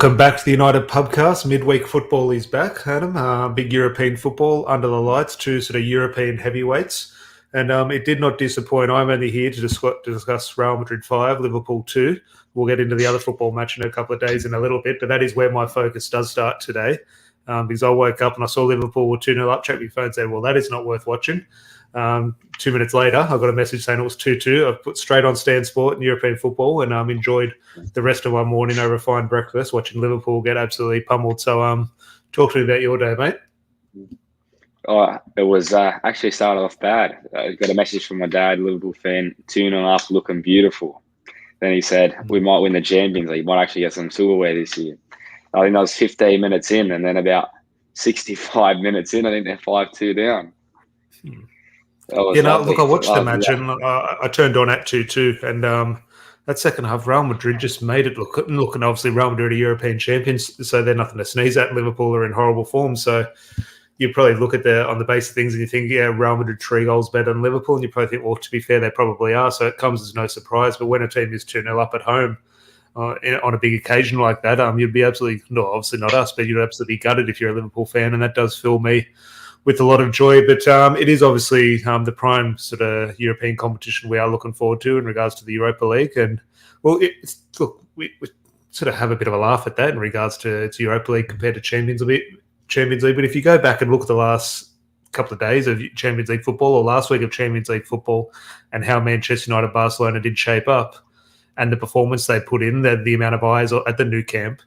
Welcome back to the United Pubcast. Midweek football is back, Adam. Big European football under the lights, two sort of European heavyweights. And it did not disappoint. I'm only here to discuss Real Madrid 5, Liverpool 2. We'll get into the other football match in a couple of days in a little bit, but that is where my focus does start today. Because I woke up and I saw Liverpool were 2-0 up, checked my phone and said, well, that is not worth watching. 2 minutes later, I got a message saying it was 2-2. I put straight on Stan Sport and European football and enjoyed the rest of my morning over a fine breakfast watching Liverpool get absolutely pummeled. So talk to me about your day, mate. Oh, it was actually started off bad. I got a message from my dad, Liverpool fan, 2-0 up, looking beautiful. Then he said, we might win the Champions League, might actually get some silverware this year. I think that was 15 minutes in, and then about 65 minutes in, I think they're 5-2 down. Look, I watched the match and I turned on at 2-2, and that second half, Real Madrid just made it look, and obviously Real Madrid are European champions, so they're nothing to sneeze at. Liverpool are in horrible form, so you probably look at on the base of things and you think, yeah, Real Madrid 3 goals better than Liverpool, and you probably think, well, to be fair, they probably are, so it comes as no surprise. But when a team is 2-0 up at home on a big occasion like that, you'd be absolutely, no, obviously not us, but you'd absolutely be gutted if you're a Liverpool fan, and that does fill me with a lot of joy. But it is obviously the prime sort of European competition we are looking forward to in regards to the Europa League. And, well, we sort of have a bit of a laugh at that in regards to Europa League compared to Champions League. But if you go back and look at the last couple of days of Champions League football or last week of Champions League football and how Manchester United, Barcelona did shape up and the performance they put in, the amount of eyes at the new camp,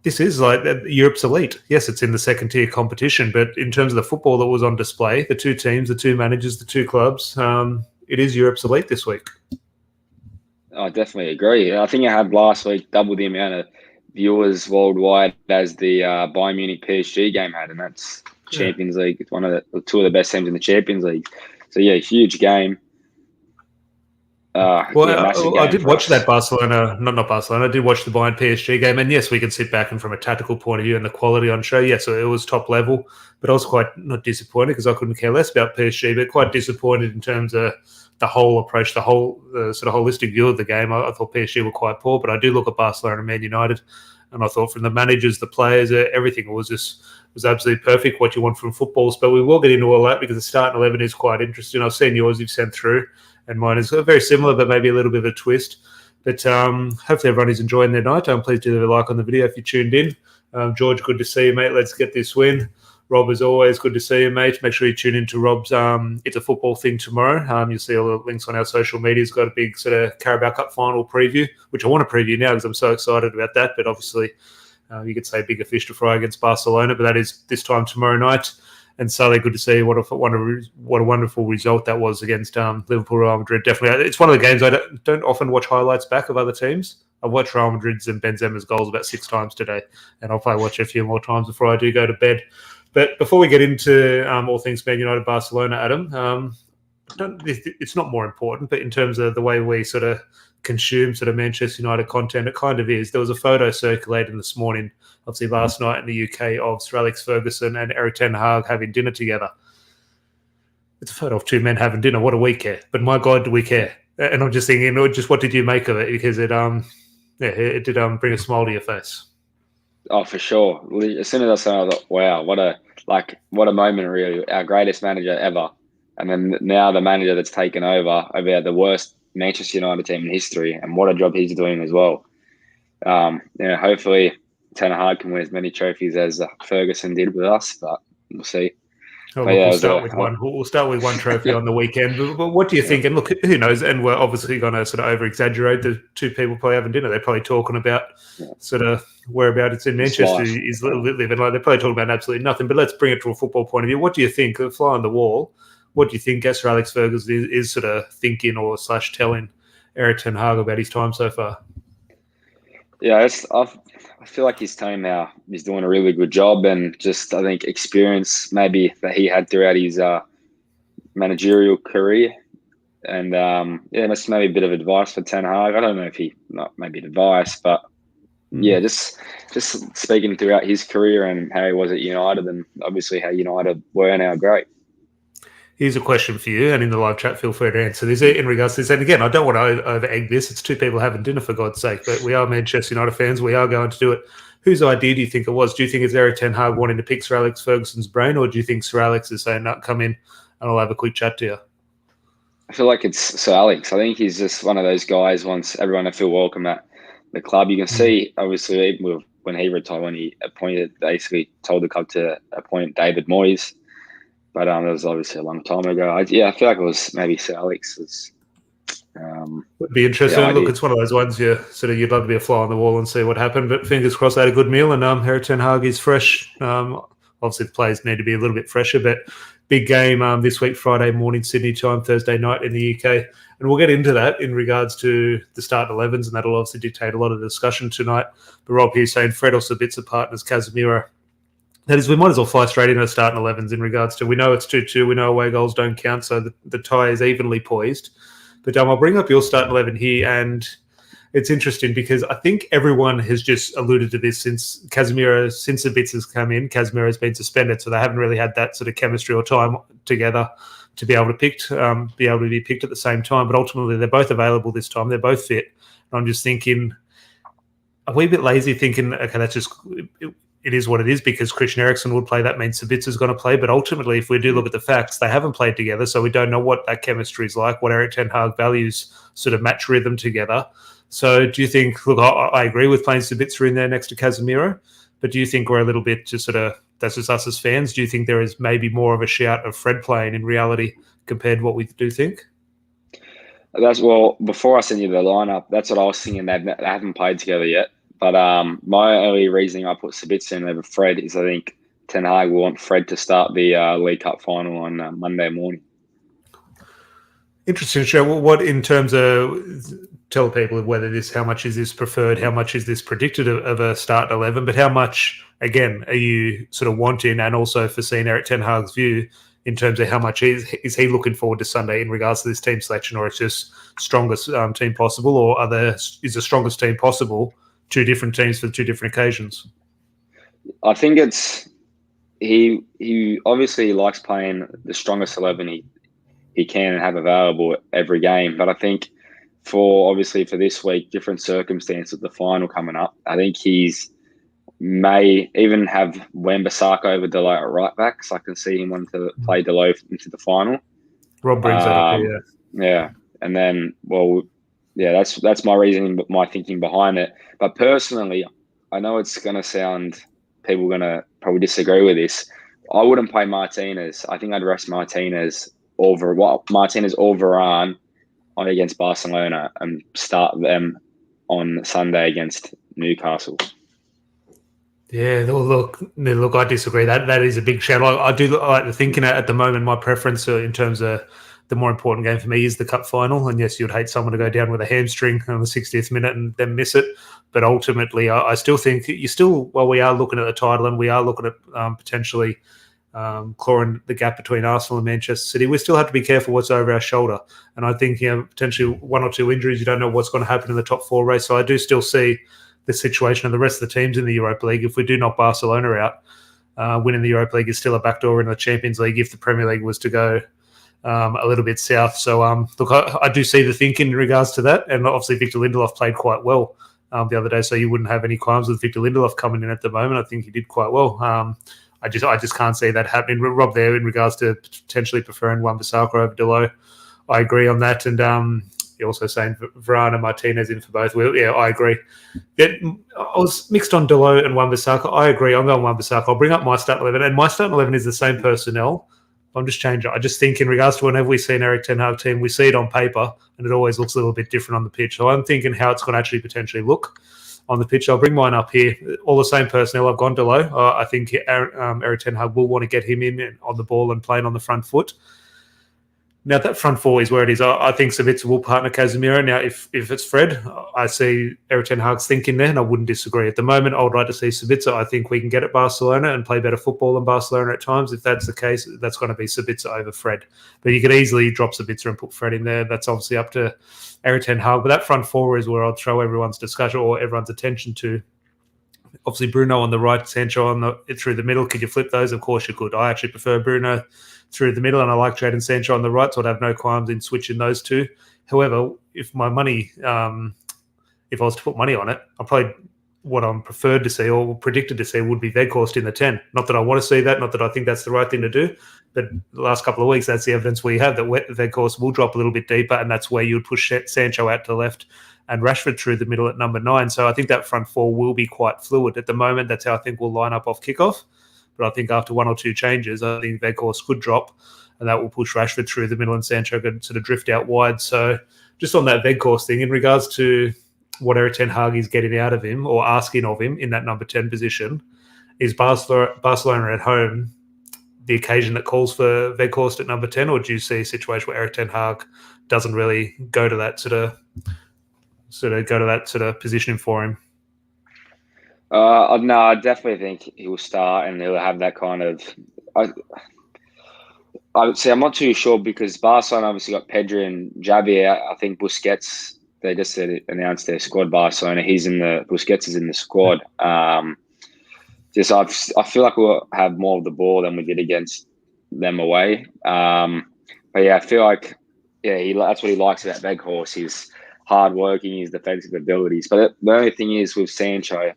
this is like Europe's elite. Yes, it's in the second-tier competition, but in terms of the football that was on display, the two teams, the two managers, the two clubs, it is Europe's elite this week. I definitely agree. I think I had last week double the amount of viewers worldwide as the Bayern Munich PSG game had, and that's Champions League. It's one of the two of the best teams in the Champions League. So, yeah, huge game. I did watch that Barcelona, not Barcelona. I did watch the Bayern PSG game, and yes, we can sit back and from a tactical point of view and the quality on show, yes, it was top level. But I was quite not disappointed because I couldn't care less about PSG, but quite disappointed in terms of the whole approach, the sort of holistic view of the game. I thought PSG were quite poor, but I do look at Barcelona and Man United, and I thought from the managers, the players, everything was absolutely perfect. What you want from footballs, but we will get into all that because the starting 11 is quite interesting. I've seen yours you've sent through, and mine is very similar, but maybe a little bit of a twist. But hopefully everyone is enjoying their night. Please do leave a like on the video if you tuned in. George, good to see you, mate. Let's get this win. Rob, as always, good to see you, mate. Make sure you tune into Rob's It's a Football Thing tomorrow. You'll see all the links on our social media. He's got a big sort of Carabao Cup final preview, which I want to preview now because I'm so excited about that. But obviously, you could say bigger fish to fry against Barcelona, but that is this time tomorrow night. And Sully, good to see what a wonderful result that was against Liverpool, Real Madrid. Definitely, it's one of the games I don't often watch highlights back of other teams. I've watched Real Madrid's and Benzema's goals about 6 times today, and I'll probably watch it a few more times before I do go to bed. But before we get into all things Man United, Barcelona, Adam, it's not more important, but in terms of the way we sort of consume sort of Manchester United content, it kind of is. There was a photo circulating this morning, obviously last night in the UK, of Sir Alex Ferguson and Erik ten Hag having dinner together. It's a photo of two men having dinner. What do we care? But my God, do we care? And I'm just thinking, just what did you make of it? Because it did bring a smile to your face. Oh, for sure. As soon as I saw it, I thought, wow, what a moment, really. Our greatest manager ever. And then now the manager that's taken over the worst Manchester United team in history, and what a job he's doing as well. Hopefully Ten Hag can win as many trophies as Ferguson did with us, but we'll see. We'll start with one trophy on the weekend. But what do you think? And look, who knows? And we're obviously going to sort of over-exaggerate. The two people probably having dinner. They're probably talking about sort of whereabouts it's in Manchester is living. Like they're probably talking about absolutely nothing. But let's bring it to a football point of view. What do you think? A fly on the wall. What do you think Sir Alex Ferguson is sort of thinking or / telling Erik ten Hag about his time so far? Yeah, I feel like his team now is doing a really good job, and just I think experience maybe that he had throughout his managerial career, and that's maybe a bit of advice for Ten Hag. I don't know if not maybe advice, but just speaking throughout his career and how he was at United, and obviously how United were now great. Here's a question for you, and in the live chat, feel free to answer this in regards to this. And again, I don't want to over-egg this. It's two people having dinner, for God's sake, but we are Manchester United fans. We are going to do it. Whose idea do you think it was? Do you think it's Eric Ten Hag wanting to pick Sir Alex Ferguson's brain, or do you think Sir Alex is saying, no, come in and I'll have a quick chat to you? I feel like it's Sir Alex. I think he's just one of those guys wants everyone to feel welcome at the club. You can see, obviously, when he retired, when he basically told the club to appoint David Moyes. But that was obviously a long time ago. I feel like it was maybe Sir Alex's. Would be interesting. Look, it's one of those ones you'd love to be a fly on the wall and see what happened. But fingers crossed, they had a good meal. And Eric Ten Hag is fresh. Obviously, the players need to be a little bit fresher. But big game this week, Friday morning, Sydney time, Thursday night in the UK. And we'll get into that in regards to the start 11s, and that'll obviously dictate a lot of the discussion tonight. But Rob here saying Fred also bits of partners, Casemiro. That is, we might as well fly straight into the starting 11s in regards to, we know it's 2-2, we know away goals don't count, so the tie is evenly poised. But I'll bring up your starting 11 here, and it's interesting because I think everyone has just alluded to this since the bits has come in. Casemiro has been suspended, so they haven't really had that sort of chemistry or time together to be able to be picked at the same time. But ultimately, they're both available this time. They're both fit. And I'm just thinking, a wee bit lazy thinking, okay, that's just... It is what it is because Christian Eriksen would play. That means Sabitzer is going to play. But ultimately, if we do look at the facts, they haven't played together, so we don't know what that chemistry is like, what Eric Ten Hag values sort of match rhythm together. So do you think, look, I agree with playing Sabitzer in there next to Casemiro, but do you think we're a little bit just sort of, that's just us as fans, do you think there is maybe more of a shout of Fred playing in reality compared to what we do think? Before I send you the lineup, that's what I was thinking. They haven't played together yet. But my only reasoning I put Sabitzer in over Fred is I think Ten Hag will want Fred to start the League Cup final on Monday morning. Interesting, show. What in terms of tell people whether how much is this preferred, how much is this predicted of a start 11, but how much again are you sort of wanting, and also foreseeing Eric Ten Hag's view in terms of how much is he looking forward to Sunday in regards to this team selection, or it's just strongest team possible, or is the strongest team possible two different teams for two different occasions? I think it's he obviously likes playing the strongest 11 he can have available at every game. But I think for this week, different circumstance with the final coming up, I think he's may even have Wan-Bissaka over Delay at right back, so I can see him wanting to play Delay into the final. Rob brings that up here. Yeah, and then that's my reasoning, but my thinking behind it. But personally, I know it's going to sound, people are going to probably disagree with this. I wouldn't play Martinez. I think I'd rest Martinez or Varane against Barcelona and start them on Sunday against Newcastle. Yeah, look, I disagree. That is a big shout. I do like the thinking at the moment. My preference in terms of the more important game for me is the cup final. And yes, you'd hate someone to go down with a hamstring on the 60th minute and then miss it. But ultimately, I still think while we are looking at the title and we are looking at potentially clawing the gap between Arsenal and Manchester City, we still have to be careful what's over our shoulder. And I think potentially one or two injuries, you don't know what's going to happen in the top four race. So I do still see the situation of the rest of the teams in the Europa League. If we do knock Barcelona out, winning the Europa League is still a backdoor in the Champions League if the Premier League was to go a little bit south. So look, I do see the thinking in regards to that. And obviously Victor Lindelof played quite well the other day, so you wouldn't have any qualms with Victor Lindelof coming in at the moment. I think he did quite well. I just can't see that happening. Rob, there in regards to potentially preferring Wan-Bissaka over Delo, I agree on that. And you're also saying Varane and Martinez in for both. Well, yeah, I agree. I was mixed on Delo and Wan-Bissaka. I agree. I'm going Wan-Bissaka. I'll bring up my start 11, and my start 11 is the same personnel. I'm just changing. I just think in regards to whenever we see an Eric Ten Hag team, we see it on paper, and it always looks a little bit different on the pitch. So I'm thinking how it's going to actually potentially look on the pitch. I'll bring mine up here. All the same personnel. I've gone Delo. I think Eric Ten Hag will want to get him in on the ball and playing on the front foot. Now, that front four is where it is. I think Sabitzer will partner Casemiro. Now, if it's Fred, I see Eric Ten Hag's thinking there, and I wouldn't disagree. At the moment, I would like to see Sabitzer. I think we can get at Barcelona and play better football than Barcelona at times. If that's the case, that's going to be Sabitzer over Fred. But you could easily drop Sabitzer and put Fred in there. That's obviously up to Eric Ten Hag. But that front four is where I'll throw everyone's discussion or everyone's attention to Obviously, Bruno on the right, Sancho through the middle. Could you flip those? Of course you could. I actually prefer Bruno through the middle, and I like Jadon Sancho on the right, so I'd have no qualms in switching those two. However, if my money, if I was to put money on it, what I'm preferred to see or predicted to see would be Weghorst in the 10. Not that I want to see that, not that I think that's the right thing to do, but the last couple of weeks, that's the evidence we have that Weghorst will drop a little bit deeper, and that's where you would push Sancho out to the left and Rashford through the middle at number 9. So I think that front four will be quite fluid. At the moment, that's how I think we'll line up off kickoff. But I think after one or two changes, I think Weghorst could drop, and that will push Rashford through the middle and Sancho could sort of drift out wide. So just on that Weghorst thing, in regards to what Erik ten Hag is getting out of him or asking of him in that number 10 position, is Barcelona at home the occasion that calls for Weghorst at number 10, or do you see a situation where Erik ten Hag doesn't really go to that sort of positioning for him? No, I definitely think he will start and he'll have that kind of. I would say I'm not too sure because Barcelona obviously got Pedri and Javier. I think Busquets. They just announced their squad. Barcelona. Busquets is in the squad. I feel like we'll have more of the ball than we did against them away. But yeah, I feel like that's what he likes about Weghorst. His hard working, his defensive abilities. But the only thing is with Sancho,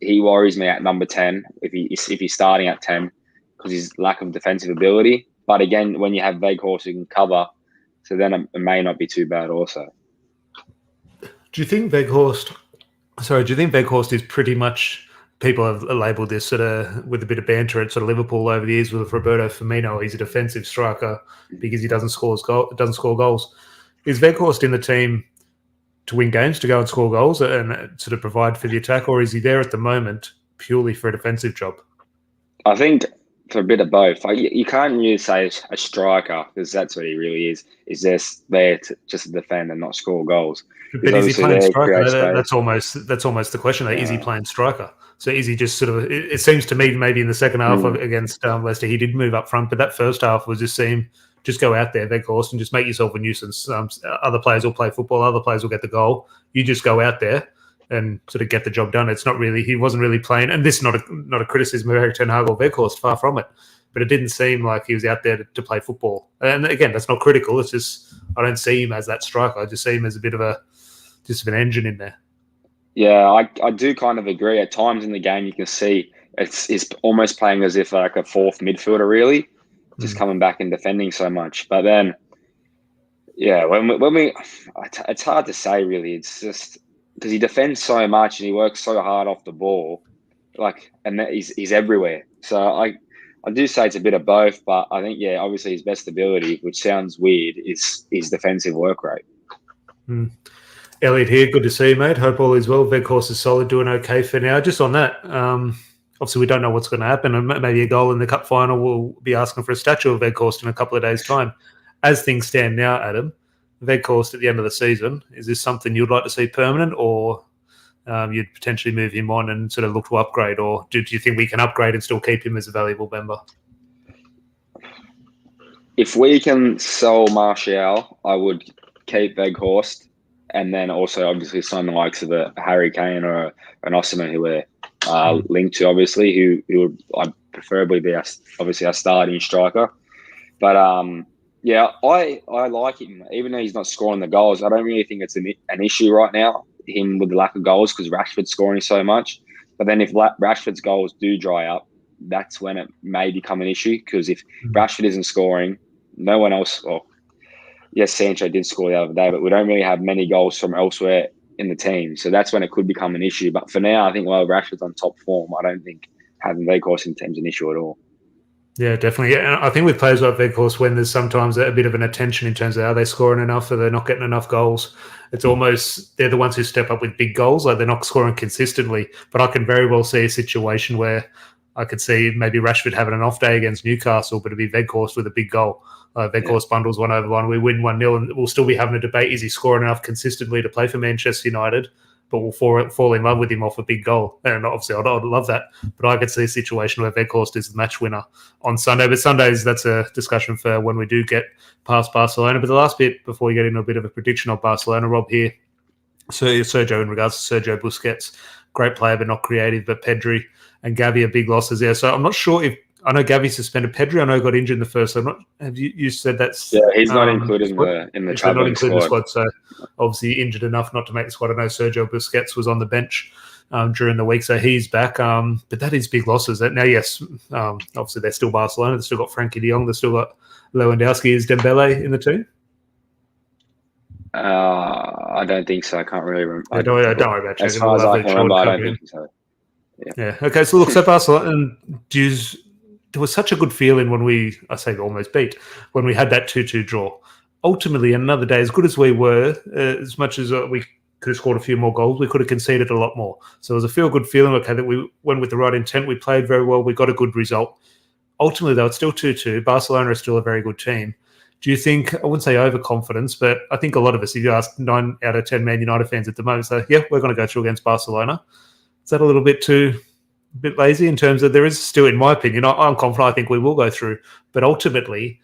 he worries me at number 10 if he's starting at 10 because his lack of defensive ability. But again, when you have Weghorst who can cover, so then it may not be too bad also. Do you think Weghorst is pretty much, people have labelled this sort of with a bit of banter at sort of Liverpool over the years with Roberto Firmino, he's a defensive striker because he doesn't score goals. Is Weghorst in the team to win games, to go and score goals and sort of provide for the attack, or is he there at the moment purely for a defensive job? I think for a bit of both. You can't really say a striker because that's what he really is. Is just there to just defend and not score goals. But is he playing striker? That's almost the question. Is he playing striker? So is he just sort of? It seems to me maybe in the second half against Leicester he did move up front, but that first half was just go out there, Weghorst, and just make yourself a nuisance. Other players will play football. Other players will get the goal. You just go out there and sort of get the job done. It's not really, he wasn't really playing, and this is not a criticism of Erik ten Hag or Weghorst, far from it, but it didn't seem like he was out there to play football. And again, that's not critical. It's just I don't see him as that striker. I just see him as a bit of an engine in there. Yeah, I do kind of agree. At times in the game, you can see he's almost playing as if like a fourth midfielder, really, just coming back and defending so much. But then, yeah, when we it's hard to say really. It's just because he defends so much and he works so hard off the ball, and he's everywhere. So I do say it's a bit of both, but I think obviously his best ability, which sounds weird, is his defensive work rate. Elliot here, good to see you, mate. Hope all is well. Weghorst is solid, doing okay for now. Just on that, obviously we don't know what's going to happen, and maybe a goal in the cup final will be asking for a statue of Weghorst in a couple of days' time. As things stand now, Adam, Weghorst at the end of the season, is this something you'd like to see permanent, or you'd potentially move him on and sort of look to upgrade, or do you think we can upgrade and still keep him as a valuable member? If we can sell Martial, I would keep Weghorst, and then also obviously sign the likes of a Harry Kane or an Osimhen who we're linked to, obviously, who would preferably be obviously our starting striker. But I like him, even though he's not scoring the goals. I don't really think it's an issue right now, him with the lack of goals, because Rashford's scoring so much. But then if Rashford's goals do dry up, that's when it may become an issue, because if Rashford isn't scoring, no one else. Well, yes, Sancho did score the other day, but we don't really have many goals from elsewhere in the team. So that's when it could become an issue. But for now, I think while Rashford's on top form, I don't think having Weghorst in the team's an issue at all. Yeah, definitely. And I think with players like Weghorst, when there's sometimes a bit of an attention in terms of are they scoring enough or they're not getting enough goals, it's almost they're the ones who step up with big goals, like they're not scoring consistently. But I can very well see a situation where I could see maybe Rashford having an off day against Newcastle, but it'd be Weghorst with a big goal. Weghorst bundles 1-1, we win 1-0, and we'll still be having a debate, is he scoring enough consistently to play for Manchester United? But we'll fall in love with him off a big goal. And obviously, I'd love that. But I could see a situation where Weghorst is the match winner on Sunday. But Sundays, that's a discussion for when we do get past Barcelona. But the last bit, before we get into a bit of a prediction of Barcelona, Rob here, Sergio, in regards to Sergio Busquets, great player but not creative. But Pedri and Gavi are big losses there. So I'm not sure if I know Gavi suspended. Pedri, I know, got injured in the first. So I'm not. Have you said that's? Yeah, he's not included in the traveling squad. So obviously injured enough not to make the squad. I know Sergio Busquets was on the bench during the week, so he's back. But that is big losses. Now, yes, obviously they're still Barcelona. They've still got Frankie de Jong. They've still got Lewandowski. Is Dembele in the team? I don't think so. I can't really remember. Don't worry about checking. As far as I can remember, I don't think so. Yeah. Okay. So look, so Barcelona, there was such a good feeling when we almost beat, when we had that 2-2 draw. Ultimately, another day, as good as we were, as much as we could have scored a few more goals, we could have conceded a lot more. So it was a feel-good feeling, okay, that we went with the right intent. We played very well. We got a good result. Ultimately, though, it's still 2-2. Barcelona is still a very good team. Do you think, I wouldn't say overconfidence, but I think a lot of us, if you ask 9 out of 10 Man United fans at the moment, say, yeah, we're going to go through against Barcelona. Is that a little bit too lazy in terms of there is still, in my opinion, I'm confident I think we will go through, but ultimately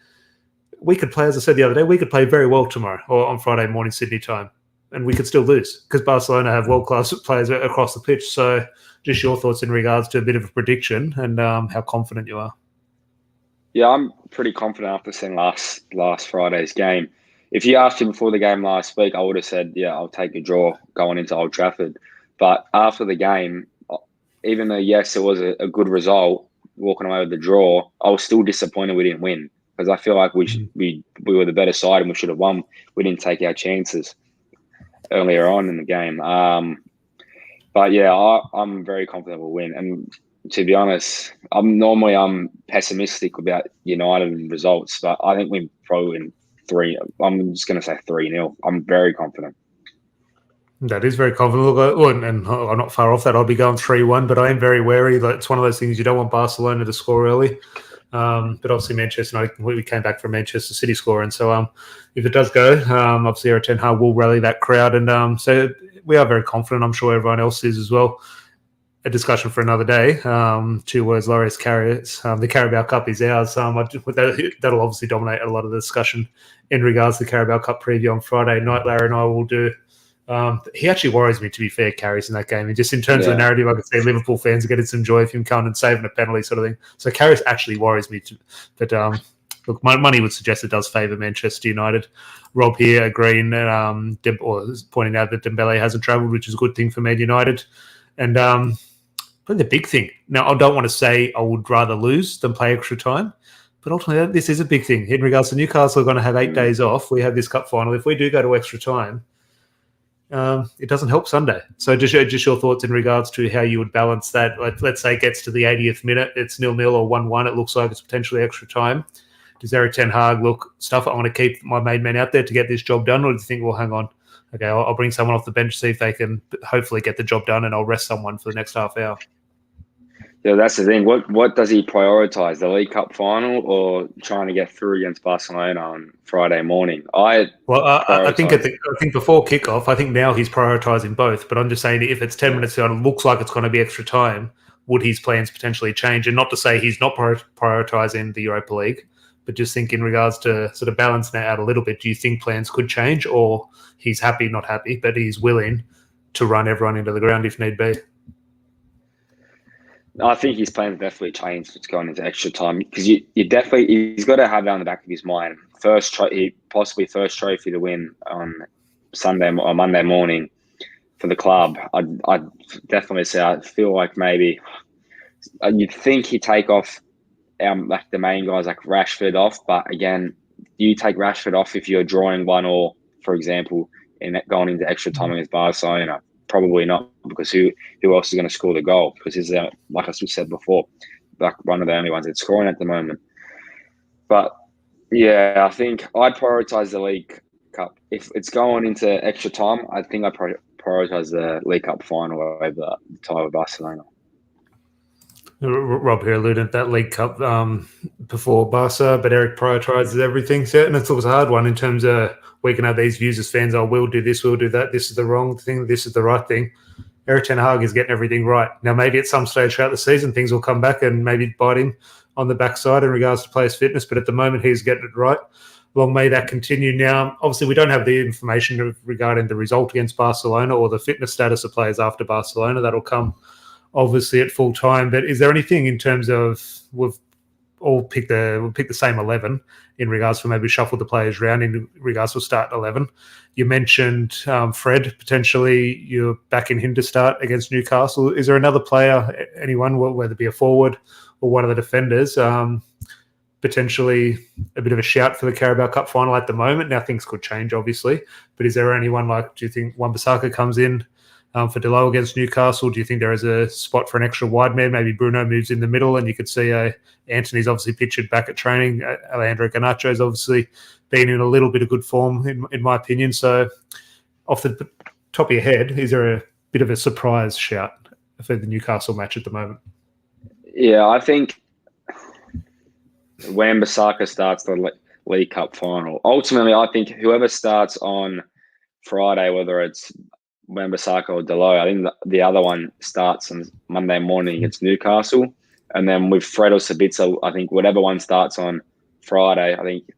we could play, as I said the other day, we could play very well tomorrow or on Friday morning Sydney time and we could still lose because Barcelona have world-class players across the pitch. So just your thoughts in regards to a bit of a prediction and how confident you are. Yeah, I'm pretty confident after seeing last Friday's game. If you asked me before the game last week, I would have said, yeah, I'll take a draw going into Old Trafford. But after the game, even though, yes, it was a good result, walking away with the draw, I was still disappointed we didn't win because I feel like we were the better side and we should have won. We didn't take our chances earlier on in the game. But, yeah, I'm very confident we'll win. And to be honest, I'm pessimistic about United results, but I think we probably win 3. I'm just going to say 3-0. I'm very confident. That is very confident. And I'm not far off that. I'll be going 3-1, but I am very wary. It's one of those things you don't want Barcelona to score early. But obviously Manchester United, we came back from Manchester City scoring. So if it does go, obviously Erik ten Hag will rally that crowd. And so we are very confident. I'm sure everyone else is as well. A discussion for another day. 2 words, Laureus Carriers. The Carabao Cup is ours. That'll obviously dominate a lot of the discussion in regards to the Carabao Cup preview on Friday night. Larry and I will do. He actually worries me, to be fair, Carriers, in that game. And just in terms of the narrative, I could say Liverpool fans are getting some joy of him coming and saving a penalty sort of thing. So Carriers actually worries me. But look, my money would suggest it does favour Manchester United. Rob here agreeing, pointing out that Dembele hasn't travelled, which is a good thing for Man United. And probably the big thing. Now, I don't want to say I would rather lose than play extra time, but ultimately this is a big thing. In regards to Newcastle are going to have 8 days off. We have this cup final. If we do go to extra time, it doesn't help Sunday. So just your thoughts in regards to how you would balance that. Let's say it gets to the 80th minute, it's 0-0 or 1-1. It looks like it's potentially extra time. Does Erik ten Hag look, stuff, I want to keep my main men out there to get this job done? Or do you think, well, hang on, okay, I'll bring someone off the bench, see if they can hopefully get the job done, and I'll rest someone for the next half hour? Yeah, that's the thing. What does he prioritise, the League Cup final or trying to get through against Barcelona on Friday morning? I think before kickoff, I think now he's prioritising both. But I'm just saying, if it's 10 minutes on, it looks like it's going to be extra time, would his plans potentially change? And not to say he's not prioritising the Europa League, but just think in regards to sort of balancing that out a little bit. Do you think plans could change, or he's happy, not happy, but he's willing to run everyone into the ground if need be? I think his plans definitely changed. It's going into extra time because he's got to have that on the back of his mind. Possibly first trophy to win on Sunday or Monday morning for the club. I'd definitely say I feel like maybe you'd think he'd take off like the main guys like Rashford off, but again, you take Rashford off if you're drawing 1-1, for example, and going into extra time against Barcelona. Probably not, because who else is going to score the goal? Because he's, like I said before, like one of the only ones that's scoring at the moment. But yeah, I think I'd prioritise the League Cup. If it's going into extra time, I think I'd prioritise the League Cup final over the tie with Barcelona. Rob here alluded to that League Cup before Barca, but Eric prioritises everything. So, and it's always a hard one in terms of we can have these views as fans, we'll do this, we'll do that, this is the wrong thing, this is the right thing. Erik ten Hag is getting everything right. Now, maybe at some stage throughout the season, things will come back and maybe bite him on the backside in regards to players' fitness, but at the moment, he's getting it right. long may that continue. Now, obviously, we don't have the information regarding the result against Barcelona or the fitness status of players after Barcelona. That'll come obviously at full time. But is there anything in terms of we'll pick the same 11 in regards to maybe shuffle the players around in regards to start 11? You mentioned Fred, potentially you're backing him to start against Newcastle. Is there another player, anyone, whether it be a forward or one of the defenders, potentially a bit of a shout for the Carabao Cup final at the moment? Now things could change, obviously, but is there anyone do you think Wan-Bissaka comes in for Delo against Newcastle? Do you think there is a spot for an extra wide man? Maybe Bruno moves in the middle and you could see Anthony's obviously pictured back at training. Alejandro Garnacho's obviously been in a little bit of good form, in my opinion. So off the top of your head, is there a bit of a surprise shout for the Newcastle match at the moment? Yeah, I think Wan-Bissaka starts the League Cup final. Ultimately, I think whoever starts on Friday, whether it's Wan-Bissaka or Delo, I think the other one starts on Monday morning against Newcastle. And then with Fred or Sabitzer, I think whatever one starts on Friday, I think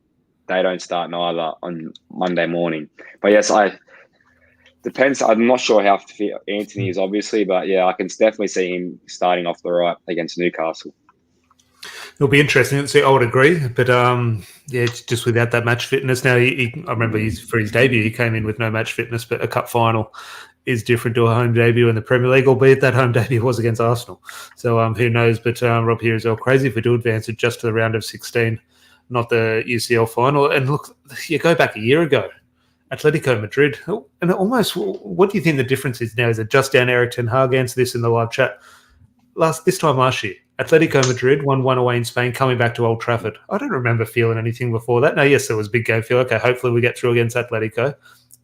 they don't start neither on Monday morning. But yes, depends. I'm not sure how fit Anthony is, obviously, but yeah, I can definitely see him starting off the right against Newcastle. It'll be interesting to see. I would agree, but yeah, just without that match fitness. Now, I remember for his debut, he came in with no match fitness, but a cup final is different to a home debut in the Premier League, albeit that home debut was against Arsenal. So who knows? But Rob here is all crazy if we do advance it just to the round of 16, not the UCL final. And look, you go back a year ago, Atletico Madrid, and almost, what do you think the difference is now? Is it just down Eric Ten Hag? Answer this in the live chat. This time last year, Atletico Madrid 1-1 away in Spain, coming back to Old Trafford. I don't remember feeling anything before that. Now, yes, there was a big game feel. Okay, hopefully we get through against Atletico.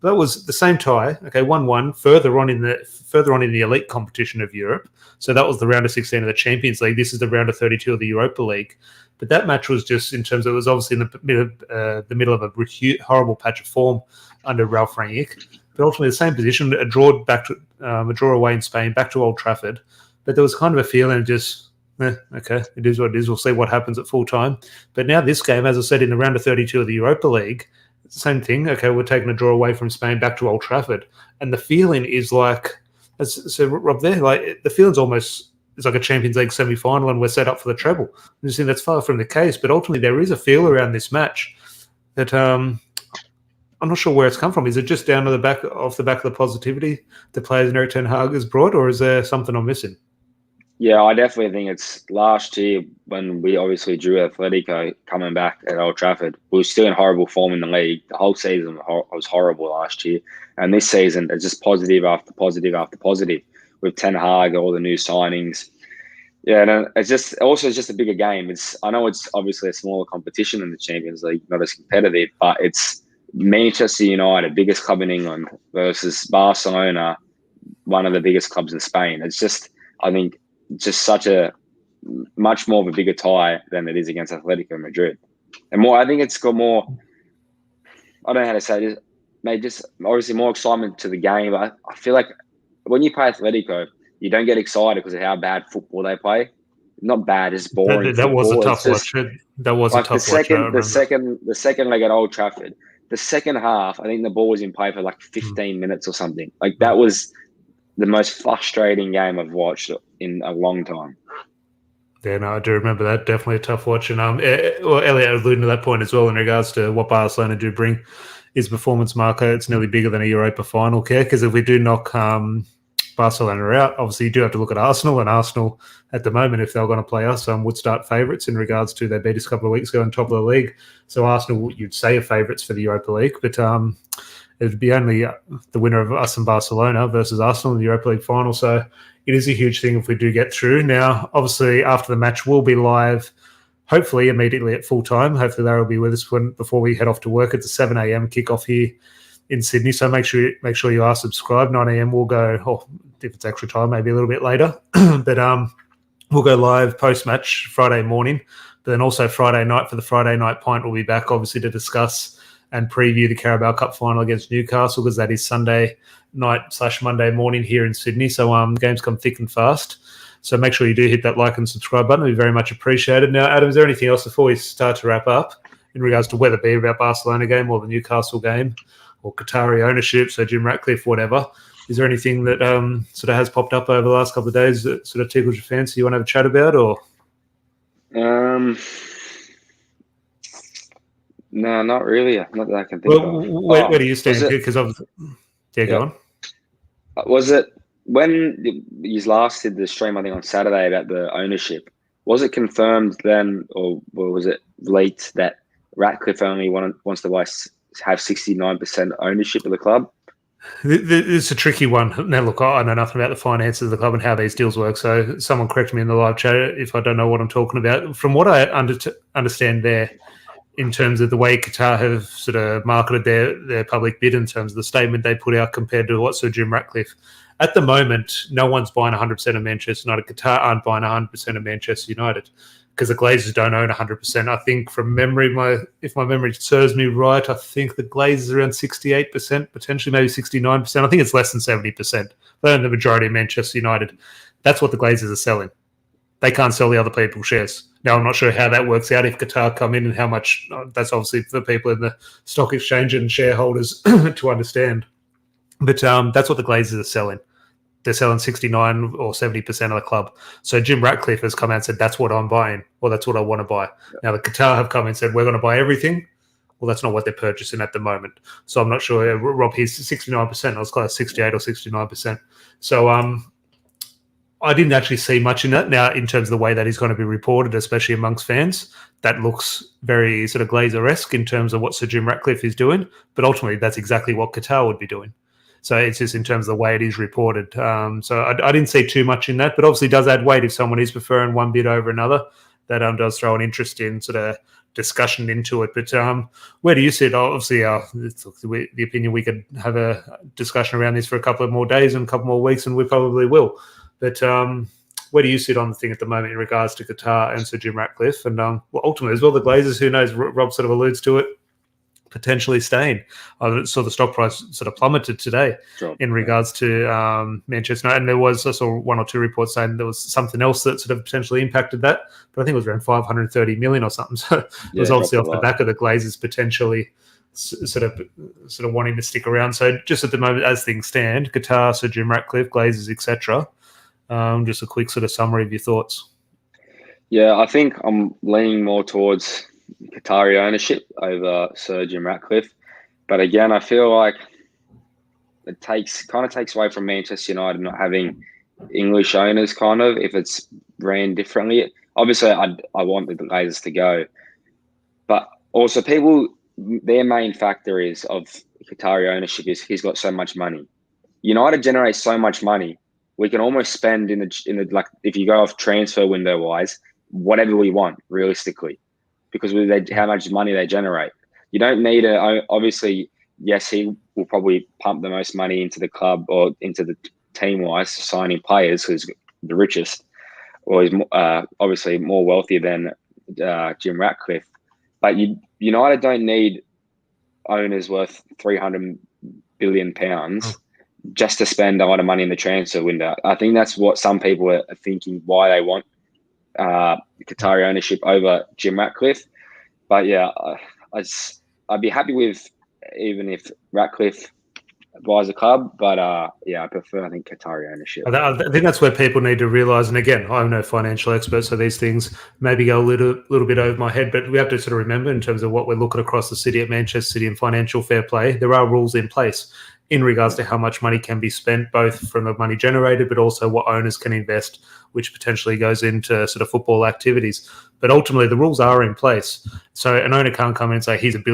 That was the same tie. Okay, 1-1 further on in the elite competition of Europe. So that was the round of 16 of the Champions League. This is the round of 32 of the Europa League. But that match was just in terms of, it was obviously in the middle of a horrible patch of form under Ralph Rangnick. But ultimately the same position, a draw away in Spain, back to Old Trafford. But there was kind of a feeling of just, okay, it is what it is. We'll see what happens at full time. But now this game, as I said, in the round of 32 of the Europa League, same thing. Okay, we're taking a draw away from Spain back to Old Trafford. And the feeling is like, so Rob, there, like the feeling's almost, it's like a Champions League semi-final and we're set up for the treble. I'm just saying that's far from the case. But ultimately there is a feel around this match that I'm not sure where it's come from. Is it just down to off the back of the positivity the players in Eric Ten Hag has brought, or is there something I'm missing? Yeah, I definitely think it's last year when we obviously drew Atletico coming back at Old Trafford. We were still in horrible form in the league. The whole season was horrible last year. And this season, it's just positive after positive after positive with Ten Hag, all the new signings. Yeah, and it's just a bigger game. I know it's obviously a smaller competition in the Champions League, not as competitive, but it's Manchester United, biggest club in England, versus Barcelona, one of the biggest clubs in Spain. It's just, I think, just such a much more of a bigger tie than it is against Atletico Madrid. And more, I think it's got more, I don't know how to say this, maybe just obviously more excitement to the game. But I feel like when you play Atletico, you don't get excited because of how bad football they play. Not bad, it's boring. That was a tough watch. That was a tough watch. The second leg at Old Trafford, the second half, I think the ball was in play for like 15 minutes or something. Like that was the most frustrating game I've watched in a long time. Yeah, no, I do remember that. Definitely a tough watch. And Elliot alluding to that point as well in regards to what Barcelona do bring is performance marker. It's nearly bigger than a Europa final, because if we do knock Barcelona out, obviously you do have to look at Arsenal, and Arsenal at the moment, if they're going to play us, would start favourites in regards to they beat us a couple of weeks ago on top of the league. So Arsenal, you'd say, are favourites for the Europa League, but it would be only the winner of us and Barcelona versus Arsenal in the Europa League final. So it is a huge thing if we do get through. Now, obviously, after the match, we'll be live, hopefully immediately at full time. Hopefully, they will be with us before we head off to work. It's a 7 a.m. kickoff here in Sydney. So make sure you are subscribed. 9 a.m. we'll go, or if it's extra time, maybe a little bit later. But we'll go live post-match Friday morning. But then also Friday night for the Friday night pint, we'll be back, obviously, to discuss and preview the Carabao Cup final against Newcastle, because that is Sunday night / Monday morning here in Sydney. So the games come thick and fast. So make sure you do hit that like and subscribe button. It'd be very much appreciated. Now, Adam, is there anything else before we start to wrap up? in regards to whether it be about Barcelona game or the Newcastle game or Qatari ownership, so Jim Ratcliffe, whatever. Is there anything that sort of has popped up over the last couple of days that sort of tickled your fancy you want to have a chat about, or? No, not really. Not that I can think of. Where do you stand here? Because go on. Was it when you last did the stream, I think on Saturday, about the ownership? Was it confirmed then, or was it leaked that Ratcliffe only wants to have 69% ownership of the club? It's a tricky one. Now, look, I know nothing about the finances of the club and how these deals work, so someone correct me in the live chat if I don't know what I'm talking about. From what I understand there, in terms of the way Qatar have sort of marketed their public bid in terms of the statement they put out compared to what Sir Jim Ratcliffe. At the moment, no one's buying 100% of Manchester United. Qatar aren't buying 100% of Manchester United because the Glazers don't own 100%. I think from memory, if my memory serves me right, I think the Glazers are around 68%, potentially maybe 69%. I think it's less than 70%. They own the majority of Manchester United. That's what the Glazers are selling. They can't sell the other people's shares. Now, I'm not sure how that works out if Qatar come in and how much. That's obviously for people in the stock exchange and shareholders to understand. But that's what the Glazers are selling. They're selling 69 or 70% of the club. So Jim Ratcliffe has come out and said, that's what I'm buying, or that's what I want to buy. Yeah. Now, the Qatar have come and said, we're going to buy everything. Well, that's not what they're purchasing at the moment. So I'm not sure. Rob, he's 69%. I was close, 68 or 69%. So I didn't actually see much in that. Now, in terms of the way that he's going to be reported, especially amongst fans, that looks very sort of Glazer-esque in terms of what Sir Jim Ratcliffe is doing. But ultimately, that's exactly what Qatar would be doing. So it's just in terms of the way it is reported. So I didn't see too much in that, but obviously does add weight if someone is preferring one bid over another. That does throw an interest in sort of discussion into it. But where do you see it? Obviously, the opinion we could have a discussion around this for a couple of more days and a couple more weeks, and we probably will. But where do you sit on the thing at the moment in regards to Qatar and Sir Jim Ratcliffe? And ultimately, as well, the Glazers, who knows, Rob sort of alludes to it, potentially staying. I saw the stock price sort of plummeted today in regards to Manchester United. And I saw one or two reports saying there was something else that sort of potentially impacted that. But I think it was around 530 million or something. So it was obviously off the back of the Glazers potentially sort of wanting to stick around. So just at the moment, as things stand, Qatar, Sir Jim Ratcliffe, Glazers, etc. Just a quick sort of summary of your thoughts. Yeah, I think I'm leaning more towards Qatari ownership over Sir Jim Ratcliffe. But again, I feel like it takes away from Manchester United not having English owners, kind of, if it's ran differently. Obviously, I want the Glazers to go. But also people, their main factor is of Qatari ownership is he's got so much money. United generates so much money. We can almost spend in the like, if you go off transfer window wise, whatever we want realistically, because how much money they generate. You don't need obviously, yes, he will probably pump the most money into the club or into the team wise, signing players who's the richest, or he's obviously more wealthy than Jim Ratcliffe. But United don't need owners worth £300 billion just to spend a lot of money in the transfer window. I think that's what some people are thinking, why they want Qatari ownership over Jim Ratcliffe. But yeah, I'd be happy with even if Ratcliffe buys a club, but yeah, I prefer, I think, Qatari ownership. I think that's where people need to realise, and again, I'm no financial expert, so these things maybe go a little bit over my head, but we have to sort of remember in terms of what we're looking across the city at Manchester City and financial fair play, there are rules in place in regards to how much money can be spent, both from the money generated, but also what owners can invest, which potentially goes into sort of football activities. But ultimately, the rules are in place. So an owner can't come in and say, here's £1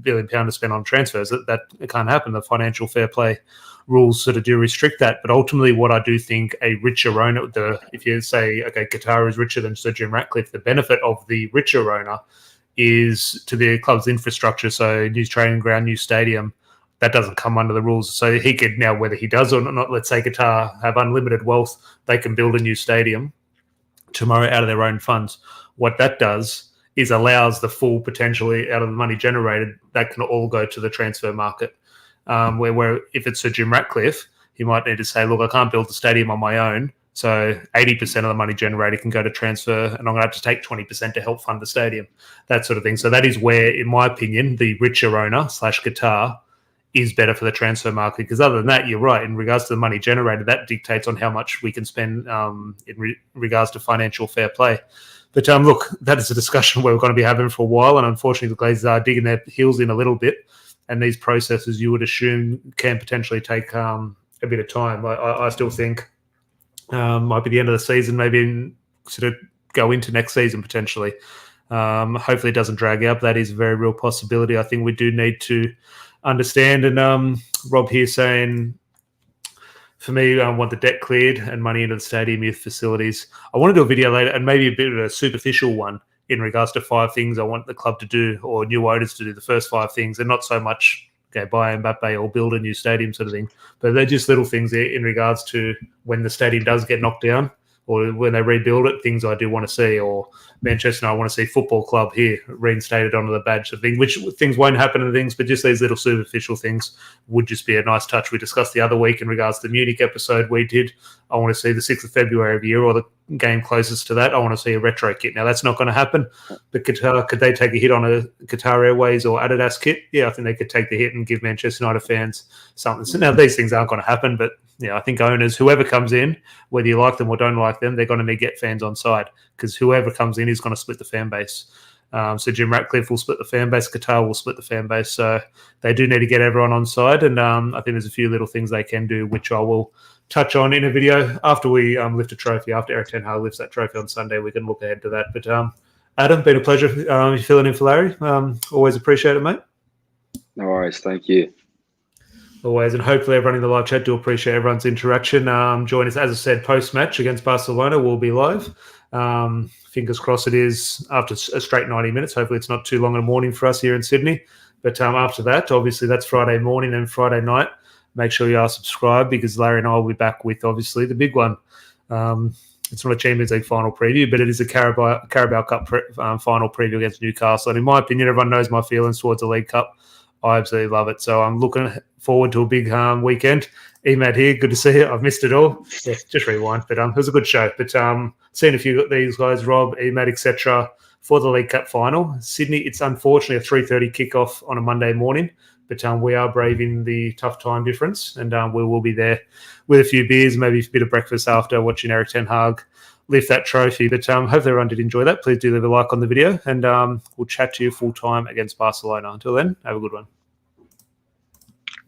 billion to spend on transfers. That can't happen. The financial fair play rules sort of do restrict that. But ultimately, what I do think a richer owner, if you say, okay, Qatar is richer than Sir Jim Ratcliffe, the benefit of the richer owner is to the club's infrastructure. So new training ground, new stadium, that doesn't come under the rules. So he could now, whether he does or not, let's say Qatar have unlimited wealth, they can build a new stadium tomorrow out of their own funds. What that does is allows the full potentially out of the money generated, that can all go to the transfer market. Where if it's Sir Jim Ratcliffe, he might need to say, look, I can't build the stadium on my own, So 80% of the money generated can go to transfer, and I'm going to have to take 20% to help fund the stadium, that sort of thing. So that is where, in my opinion, the richer owner / Qatar is better for the transfer market, because other than that, you're right. In regards to the money generated, that dictates on how much we can spend in regards to financial fair play. But look, that is a discussion we're going to be having for a while, and unfortunately, the Glazers are digging their heels in a little bit, and these processes, you would assume, can potentially take a bit of time. I still think might be the end of the season, maybe sort of go into next season potentially. Hopefully, it doesn't drag out. That is a very real possibility. I think we do need to understand, and Rob here saying, for me, I want the debt cleared and money into the stadium, youth facilities. I want to do a video later, and maybe a bit of a superficial one, in regards to 5 things I want the club to do, or new owners to do, the first 5 things, and not so much, okay, buy Mbappe or build a new stadium sort of thing, but they're just little things in regards to when the stadium does get knocked down, or when they rebuild it, things I do want to see. Or Manchester, I want to see football club here reinstated onto the badge of thing, which things won't happen in things, but just these little superficial things would just be a nice touch. We discussed the other week in regards to the Munich episode we did. I want to see the 6th of February every year, or the game closest to that. I want to see a retro kit. Now, that's not going to happen, but Qatar, could they take a hit on a Qatar Airways or Adidas kit? Yeah, I think they could take the hit and give Manchester United fans something. So now, these things aren't going to happen, but I think owners, whoever comes in, whether you like them or don't like them, they're going to get fans on side, because whoever comes in is going to split the fan base. So Jim Ratcliffe will split the fan base, Qatar will split the fan base. So they do need to get everyone on side, and I think there's a few little things they can do, which I will touch on in a video after we lift a trophy. After Erik ten Hag lifts that trophy on Sunday, we can look ahead to that. But Adam, been a pleasure filling in for Larry. Always appreciate it, mate. No worries, thank you. Always, and hopefully everyone in the live chat do appreciate everyone's interaction. Join us, as I said, post-match against Barcelona. We'll be live. Fingers crossed it is after a straight 90 minutes. Hopefully it's not too long in the morning for us here in Sydney. But after that, obviously that's Friday morning and Friday night. Make sure you are subscribed, because Larry and I will be back with, obviously, the big one. It's not a Champions League final preview, but it is a Carabao Cup final preview against Newcastle. And in my opinion, everyone knows my feelings towards the League Cup. I absolutely love it. So I'm looking forward to a big weekend. Emad here, good to see you. I've missed it all. Yeah, just rewind. But it was a good show. But seeing a few of these guys, Rob, Emad, etc., for the League Cup final. Sydney, it's unfortunately a 3:30 kickoff on a Monday morning. But we are braving the tough time difference, and we will be there with a few beers, maybe a bit of breakfast after watching Erik ten Hag lift that trophy. But hopefully everyone did enjoy that. Please do leave a like on the video, and we'll chat to you full time against Barcelona. Until then, have a good one.